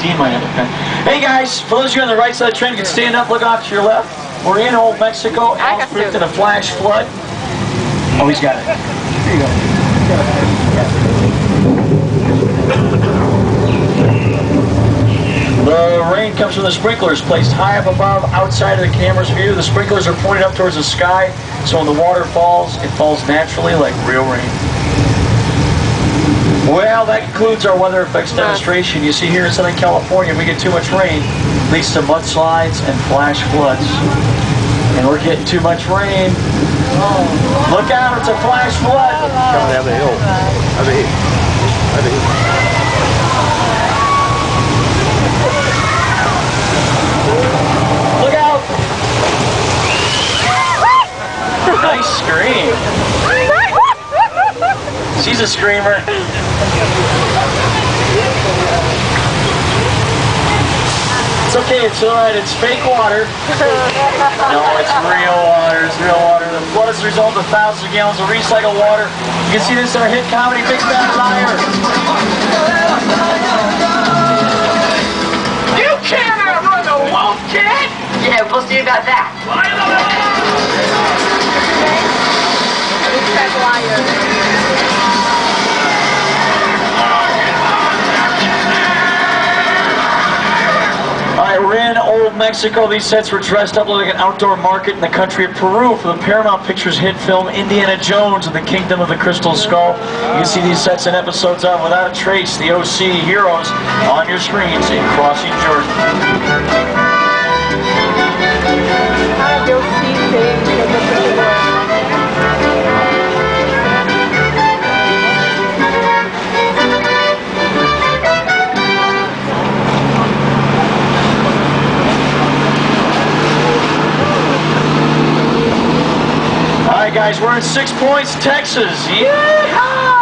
Dean might have a pen. Hey guys, for those of you on the right side of the train, you can stand up, look off to your left. We're in Old Mexico. Al's predicted a flash flood. Oh, he's got it. Here you go. The rain comes from the sprinklers placed high up above, outside of the camera's view. The sprinklers are pointed up towards the sky, so when the water falls, it falls naturally like real rain. Well, that concludes our weather effects demonstration. You see here in Southern California, if we get too much rain, it leads to mudslides and flash floods. And we're getting too much rain. Look out, it's a flash flood. Coming down the hill. Over here. Over here. Look out! Nice scream. She's a screamer. It's okay, it's alright, it's fake water. No, it's real water, it's real water. The flood is the result of thousands of gallons of recycled water. You can see this in our hit comedy, Big Bad Liar. You can't outrun the wolf, kid! Yeah, we'll see about that. Big Bad Liar. Alright, we're in Old Mexico. These sets were dressed up like an outdoor market in the country of Peru for the Paramount Pictures hit film Indiana Jones and the Kingdom of the Crystal Skull. You can see these sets and episodes of Without a Trace, the OC Heroes on your screens in Crossing Jordan. Alright guys, we're in 6 Points, Texas. Yeah!